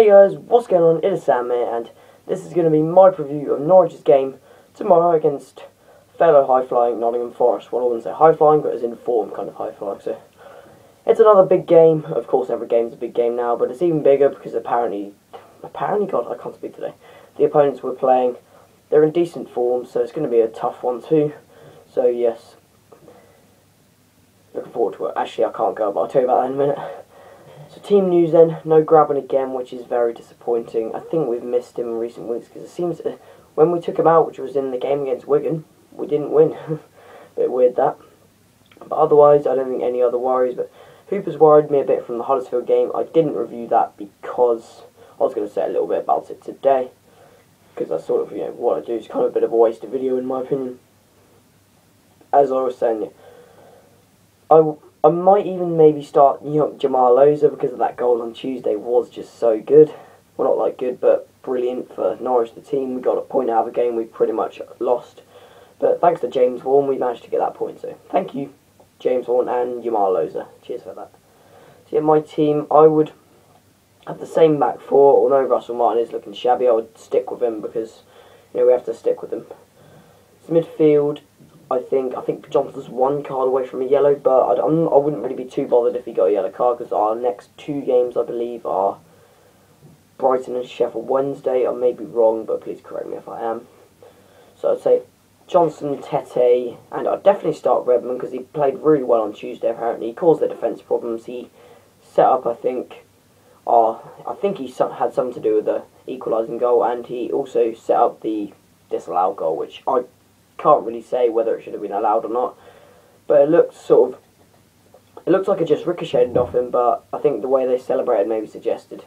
Hey guys, what's going on? It is Sam here, and this is going to be my preview of Norwich's game tomorrow against fellow high-flying Nottingham Forest. Well, I wouldn't say high-flying, but as in form kind of high-flying. So it's another big game. Of course, every game's a big game now, but it's even bigger because apparently, God, I can't speak today. The opponents we're playing, they're in decent form, so it's going to be a tough one too. So yes, looking forward to it. Actually, I can't go, but I'll tell you about that in a minute. So team news then, no Graben again, which is very disappointing. I think we've missed him in recent weeks because it seems that when we took him out, which was in the game against Wigan, we didn't win. Bit weird that. But otherwise, I don't think any other worries. But Hooper's worried me a bit from the Huddersfield game. I didn't review that because I was going to say a little bit about it today. Because that's sort of, what I do is kind of a bit of a wasted video in my opinion. As I was saying, I might even maybe start Jamal Loza because of that goal on Tuesday was just so good. Well, not like good, but brilliant for Norwich, the team. We got a point out of a game we pretty much lost. But thanks to James Vaughan, we managed to get that point. So thank you, James Vaughan and Jamal Loza. Cheers for that. So yeah, my team, I would have the same back four. Although Russell Martin is looking shabby, I would stick with him because we have to stick with him. So midfield, I think Johnson's one card away from a yellow, but I wouldn't really be too bothered if he got a yellow card because our next two games, I believe, are Brighton and Sheffield Wednesday. I may be wrong, but please correct me if I am. So I'd say Johnson, Tete, and I'd definitely start Redmond because he played really well on Tuesday. Apparently, he caused the defence problems. He set up, I think he had something to do with the equalising goal, and he also set up the disallowed goal, which I can't really say whether it should have been allowed or not, but it looks like it just ricocheted off him, but I think the way they celebrated maybe suggested.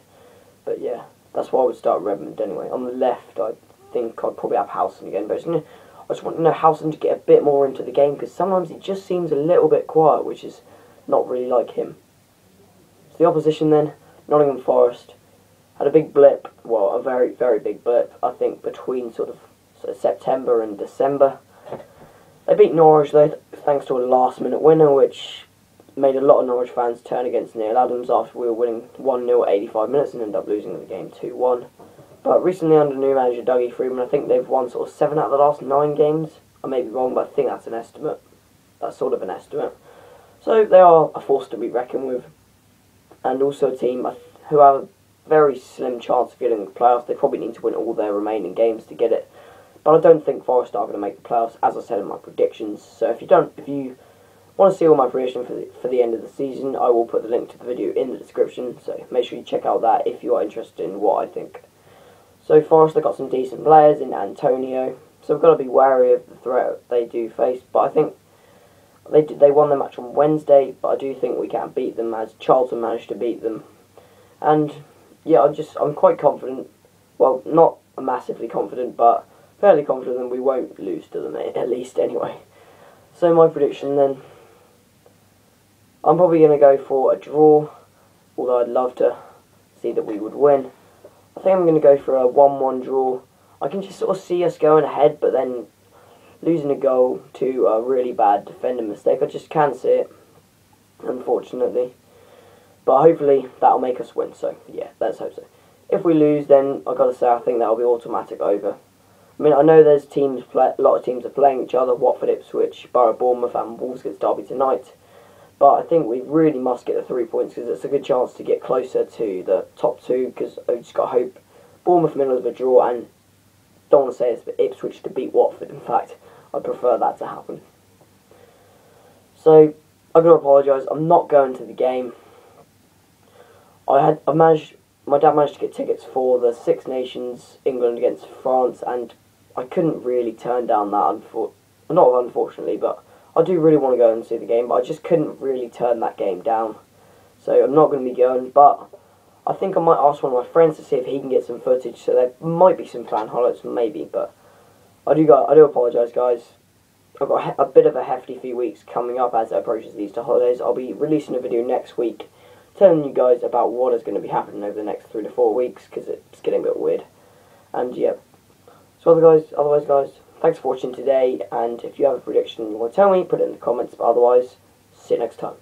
But yeah, that's why I would start Redmond anyway. On the left, I think I'd probably have Howson again, but I just want to know Howson to get a bit more into the game, because sometimes he just seems a little bit quiet, which is not really like him. So the opposition then, Nottingham Forest, had a big blip, well, a very, very big blip, I think, between sort of September and December. They beat Norwich though, thanks to a last-minute winner, which made a lot of Norwich fans turn against Neil Adams after we were winning 1-0 at 85 minutes and ended up losing the game 2-1. But recently under new manager Dougie Freedman, I think they've won sort of 7 out of the last 9 games. I may be wrong, but I think that's an estimate. That's sort of an estimate. So they are a force to be reckoned with, and also a team who have a very slim chance of getting the playoffs. They probably need to win all their remaining games to get it. But I don't think Forest are going to make the playoffs, as I said in my predictions. So if you want to see all my predictions for the end of the season, I will put the link to the video in the description. So make sure you check out that if you are interested in what I think. So Forest have got some decent players in Antonio, so we've got to be wary of the threat they do face. But I think they won the match on Wednesday, but I do think we can beat them as Charlton managed to beat them. And yeah, I'm quite confident. Well, not massively confident, but fairly confident we won't lose to them, at least anyway. So my prediction then, I'm probably going to go for a draw, although I'd love to see that we would win. I think I'm going to go for a 1-1 draw. I can just sort of see us going ahead, but then losing a goal to a really bad defending mistake. I just can't see it, unfortunately. But hopefully that'll make us win, so yeah, let's hope so. If we lose, then I've got to say I think that'll be automatic over. I mean, I know there's a lot of teams are playing each other, Watford, Ipswich, Borough, Bournemouth and Wolves against Derby tonight. But I think we really must get the 3 points because it's a good chance to get closer to the top 2, because I've just got to hope Bournemouth middle of a draw, and don't want to say this, but Ipswich to beat Watford. In fact, I prefer that to happen. So, I've got to apologise, I'm not going to the game. My dad managed to get tickets for the Six Nations, England against France, and I couldn't really turn down that, not unfortunately, but I do really want to go and see the game, but I just couldn't really turn that game down. So I'm not going to be going, but I think I might ask one of my friends to see if he can get some footage, so there might be some planned highlights, maybe, but I do apologise, guys. I've got a bit of a hefty few weeks coming up as it approaches the Easter holidays. I'll be releasing a video next week telling you guys about what is going to be happening over the next 3 to 4 weeks, because it's getting a bit weird. And yeah, so otherwise guys, thanks for watching today, and if you have a prediction you want to tell me, put it in the comments, but otherwise, see you next time.